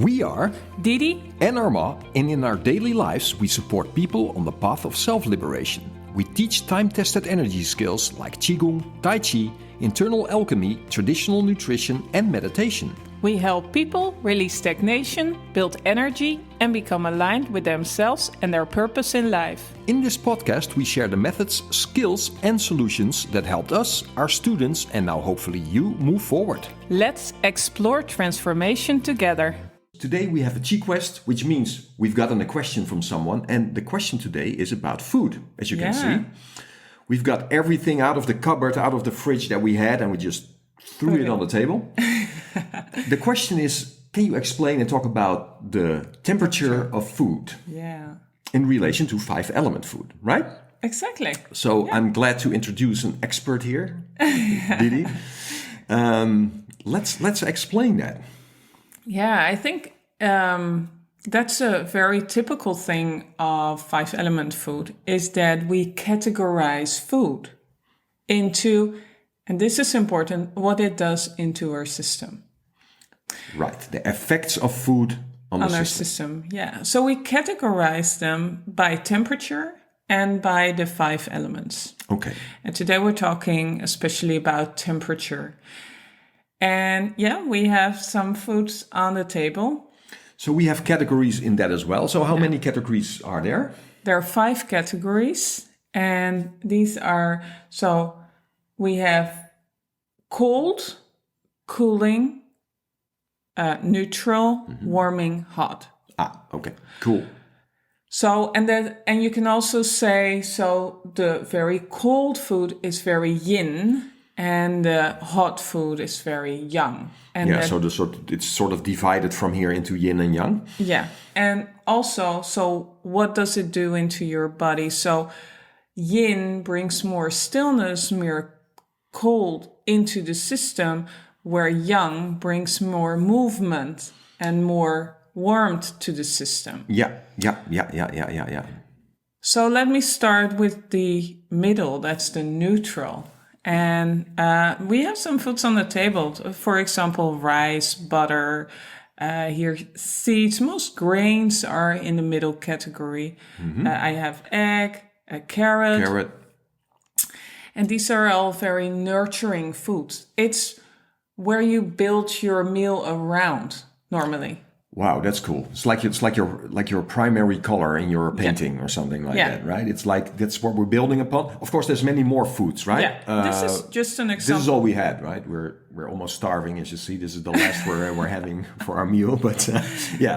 We are Didi and Arma, and in our daily lives, we support people on the path of self-liberation. We teach time-tested energy skills like Qigong, Tai Chi, internal alchemy, traditional nutrition, and meditation. We help people release stagnation, build energy, and become aligned with themselves and their purpose in life. In this podcast, we share the methods, skills, and solutions that helped us, our students, and now hopefully you move forward. Let's explore transformation together. Today we have a Chi Quest, which means we've gotten a question from someone, and the question today is about food, as you can see. We've got everything out of the cupboard, out of the fridge that we had, and we just threw it on the table. The question is, can you explain and talk about the temperature of food in relation to 5-element food, right? Exactly. So I'm glad to introduce an expert here, Didi. Let's explain that. Yeah, I think that's a very typical thing of 5-element food, is that we categorize food into, and this is important, what it does into our system. Right, the effects of food on our system. Yeah, so we categorize them by temperature and by the 5 elements. Okay. And today we're talking especially about temperature. And we have some foods on the table. So we have categories in that as well. So how many categories are there? There are 5 categories. And these are, so we have cold, cooling, neutral, warming, hot. Ah, okay, cool. So, and you can also say, so the very cold food is very yin, and the hot food is very yang. And so it's sort of divided from here into yin and yang. Yeah. And also, so what does it do into your body? So yin brings more stillness, more cold into the system, where yang brings more movement and more warmth to the system. Yeah. So let me start with the middle, that's the neutral. And we have some foods on the table, for example, rice, butter, here seeds. Most grains are in the middle category. I have egg, a carrot. And these are all very nurturing foods. It's where you build your meal around normally. Wow, that's cool. It's like your primary color in your painting or something like that, right? It's like that's what we're building upon. Of course, there's many more foods, right? Yeah, this is just an example. This is all we had, right? We're almost starving, as you see. This is the last we're having for our meal, but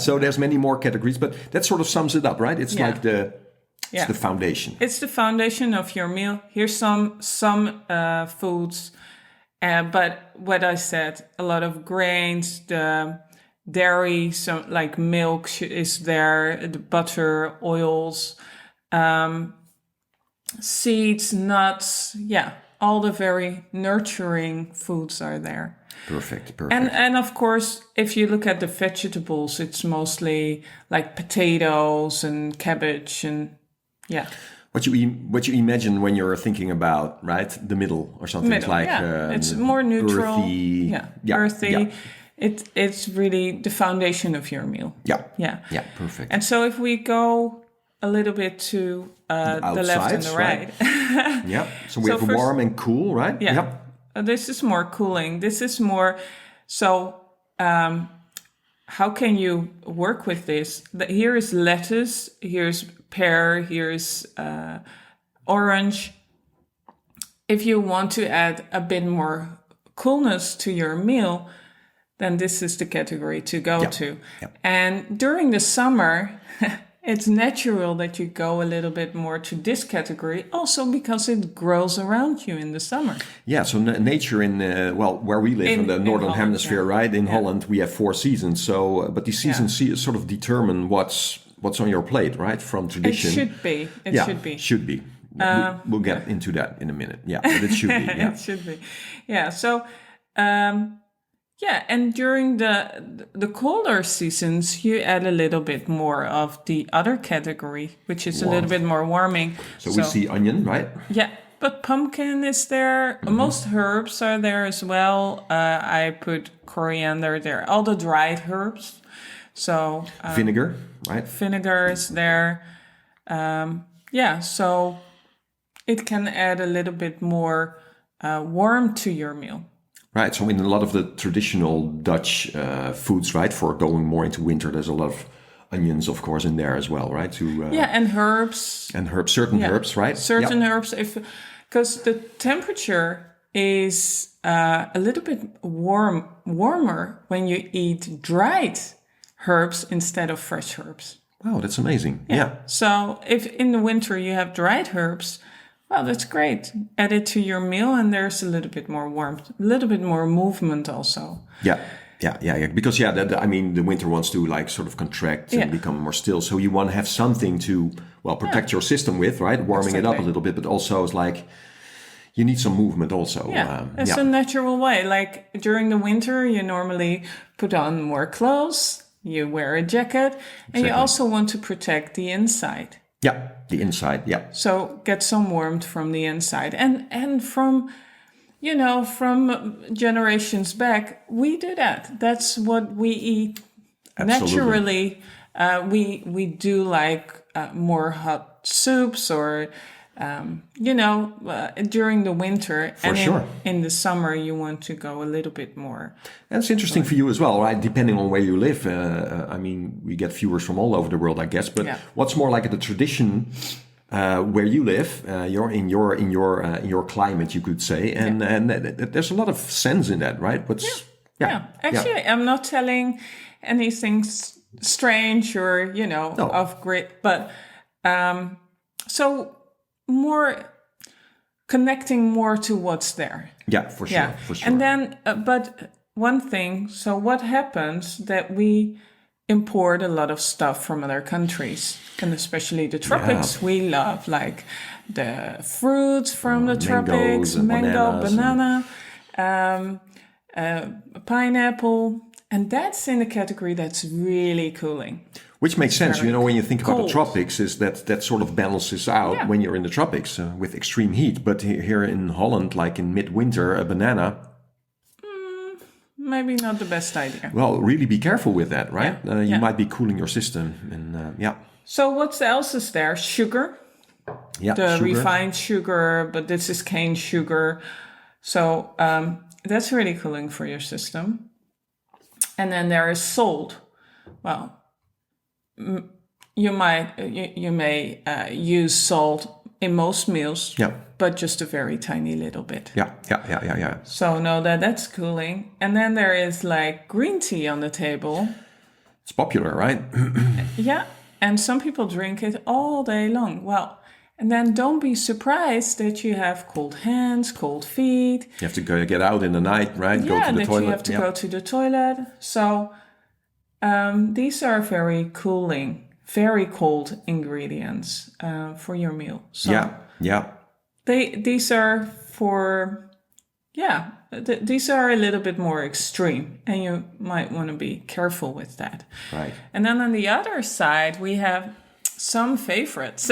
so there's many more categories, but that sort of sums it up, right? It's like the foundation. It's the foundation of your meal. Here's some foods, but what I said, a lot of grains, the dairy, so like milk is there, the butter, oils, seeds, nuts, all the very nurturing foods are there. Perfect. And of course, if you look at the vegetables, it's mostly like potatoes and cabbage and What you imagine when you're thinking about, right, the middle or something like it's more neutral, earthy. Earthy. Yeah. It's really the foundation of your meal. Yeah, perfect. And so if we go a little bit to the left and the right. So we have first, warm and cool, right? Yeah. This is more cooling. This is more, so how can you work with this? Here is lettuce, here's pear, here's orange. If you want to add a bit more coolness to your meal, then this is the category to go to. And during the summer, it's natural that you go a little bit more to this category, also because it grows around you in the summer. Yeah, so nature in, where we live in the Northern Holland, Hemisphere, right? In Holland, we have 4 seasons. So, but these seasons sort of determine what's on your plate, right? From tradition. It should be. Should be. We'll get into that in a minute. Yeah, but it should be. Yeah. It should be. Yeah, so... and during the colder seasons, you add a little bit more of the other category, which is a little bit more warming. So we see onion, right? Yeah, but pumpkin is there. Most herbs are there as well. I put coriander there, all the dried herbs. So Vinegar, right? vinegar is there. So it can add a little bit more warmth to your meal. Right. So in a lot of the traditional Dutch foods, right, for going more into winter, there's a lot of onions, of course, in there as well, right? And herbs. And herbs, certain herbs, right? Certain herbs, because the temperature is a little bit warmer when you eat dried herbs instead of fresh herbs. Wow, that's amazing. Yeah. So if in the winter you have dried herbs, well, that's great. Add it to your meal and there's a little bit more warmth, a little bit more movement also. Yeah. Because the winter wants to like sort of contract and become more still. So you want to have something to protect your system with, right? Warming it up a little bit, but also it's like you need some movement also. It's a natural way. Like during the winter, you normally put on more clothes, you wear a jacket, and you also want to protect the inside. Yeah, the inside. Yeah. So get some warmth from the inside, and from generations back, we do that. That's what we eat. Absolutely. Naturally. We do like more hot soups or during the winter. For sure. In the summer, you want to go a little bit more. That's interesting for you as well, right? Depending on where you live. We get viewers from all over the world, I guess. But what's more like the tradition where you live? You're in your climate, you could say, and there's a lot of sense in that, right? Actually, I'm not telling anything strange or of great, but so more connecting more to what's there. Yeah, for sure. Yeah. For sure. And then, but one thing, so what happens that we import a lot of stuff from other countries, and especially the tropics. We love like the fruits from the tropics, mango, banana, pineapple, and that's in the category that's really cooling. Which makes sense, when you think about the tropics, is that sort of balances out when you're in the tropics with extreme heat. But here in Holland, like in midwinter, a banana... maybe not the best idea. Well, really be careful with that, right? You might be cooling your system. And So what else is there? Sugar. Yeah, sugar. Refined sugar, but this is cane sugar. So that's really cooling for your system. And then there is salt. Well... You may use salt in most meals, but just a very tiny little bit. Yeah. So that's cooling. And then there is like green tea on the table. It's popular, right? Yeah, and some people drink it all day long. Well, and then don't be surprised that you have cold hands, cold feet. You have to get out in the night, right? Go to the toilet. You have to go to the toilet. So... these are very cooling, very cold ingredients for your meal. So these are these are a little bit more extreme, and you might want to be careful with that. Right. And then on the other side, we have some favorites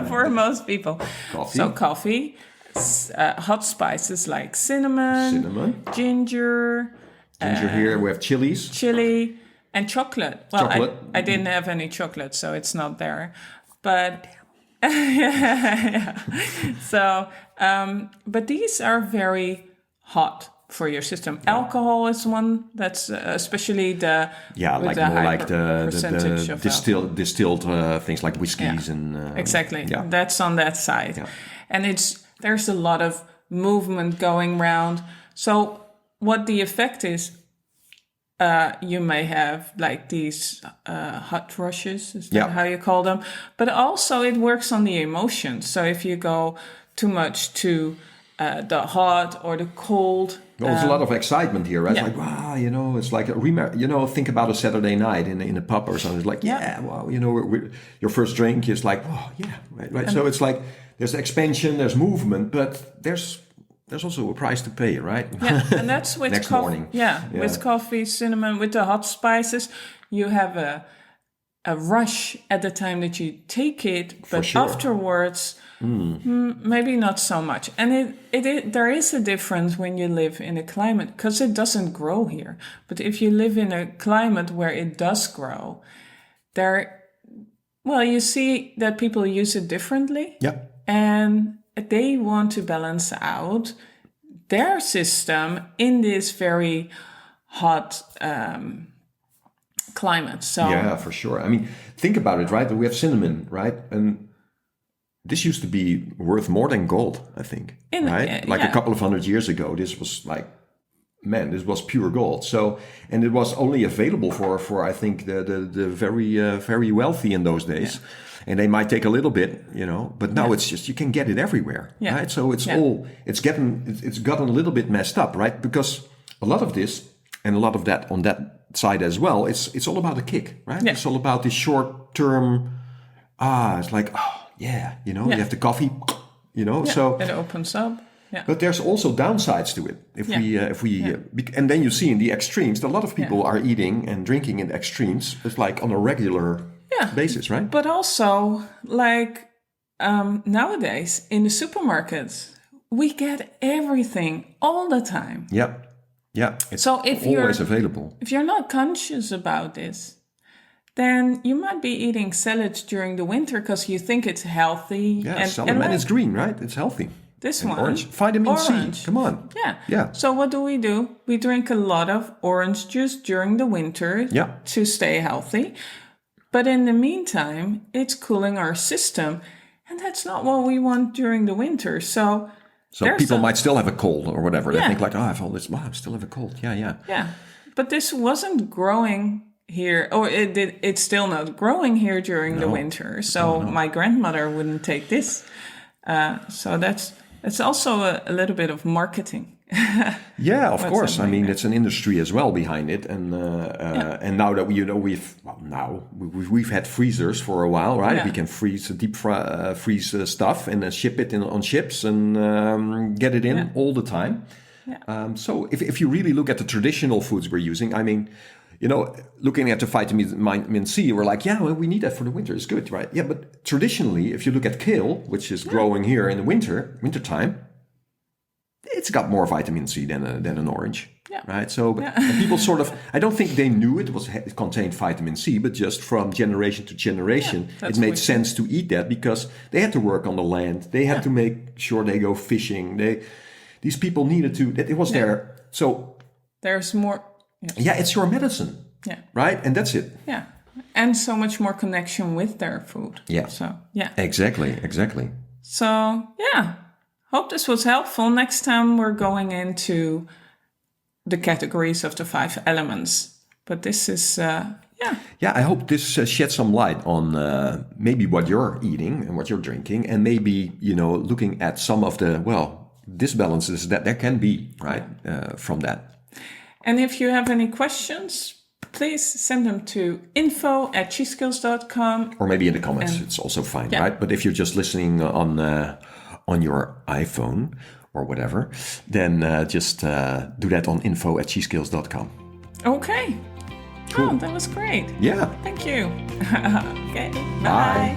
for most people. Coffee. So coffee, hot spices like cinnamon. Ginger. Here we have chili. And chocolate. Well, I didn't have any chocolate, so it's not there. But So, but these are very hot for your system. Alcohol is one that's especially the distilled things like whiskeys and exactly. That's on that side, and there's a lot of movement going around. So what the effect is. You may have like these hot rushes, is that how you call them? But also it works on the emotions. So if you go too much to the hot or the cold. Well, there's a lot of excitement here, right? It's like, wow, it's like, think about a Saturday night in a pub or something. It's like, your first drink is like, oh, yeah, right. So it's like, there's expansion, there's movement, but there's also a price to pay, right? Yeah, and that's with next morning. With coffee, cinnamon, with the hot spices, you have a rush at the time that you take it, but sure. afterwards, maybe not so much. And there is a difference when you live in a climate, because it doesn't grow here. But if you live in a climate where it does grow, you see that people use it differently. Yeah. And they want to balance out their system in this very hot climate. So yeah, for sure. I mean, think about it, right? We have cinnamon, right? And this used to be worth more than gold, I think, right? Like a couple of 100 years ago, this was like, man, this was pure gold. So, and it was only available for I think the very very wealthy in those days. Yeah. And they might take a little bit, but now it's just, you can get it everywhere, right? So it's it's gotten a little bit messed up, right? Because a lot of this and a lot of that on that side as well, it's all about a kick, right? Yeah. It's all about the short term. It's like, you have the coffee, so it opens up. Yeah. But there's also downsides to it. And then you see in the extremes, a lot of people are eating and drinking in extremes. It's like on a regular basis, right? But also, like nowadays in the supermarkets, we get everything all the time. Yeah, yeah. It's so if always available. If you're not conscious about this, then you might be eating salads during the winter because you think it's healthy. Yeah, and it's green, right? It's healthy. This and one, orange. Vitamin C. Come on. Yeah. So what do? We drink a lot of orange juice during the winter to stay healthy. But in the meantime, it's cooling our system. And that's not what we want during the winter. So people might still have a cold or whatever. They think like, I have all this. Wow, I still have a cold. Yeah. But this wasn't growing here, or it's still not growing here during the winter. So my grandmother wouldn't take this. So that's also a little bit of marketing. Yeah, of course. I mean, it's an industry as well behind it, and now that we've had freezers for a while, right? Yeah. We can freeze stuff and then ship it on ships and get it in all the time. Yeah. So if you really look at the traditional foods we're using, I mean, looking at the vitamin C, we're like, we need that for the winter. It's good, right? Yeah, but traditionally, if you look at kale, which is growing here in the wintertime, it's got more vitamin C than an orange, right? So people sort of, I don't think they knew it contained vitamin C, but just from generation to generation, it made sense to eat that because they had to work on the land. They had to make sure they go fishing. These people needed to, it was there. So there's more. Yeah, it's your medicine. Yeah. Right? And that's it. Yeah. And so much more connection with their food. Yeah. So, Exactly. So, hope this was helpful. Next time we're going into the categories of the 5 elements. But this is, Yeah, I hope this sheds some light on maybe what you're eating and what you're drinking. And maybe, looking at some of the, disbalances that there can be, right, from that. And if you have any questions, please send them to info@cheskills.com. Or maybe in the comments, it's also fine, right? But if you're just listening on your iPhone or whatever, then just do that on info@cheskills.com. Okay. Cool. Oh, that was great. Yeah. Thank you. Okay. Bye.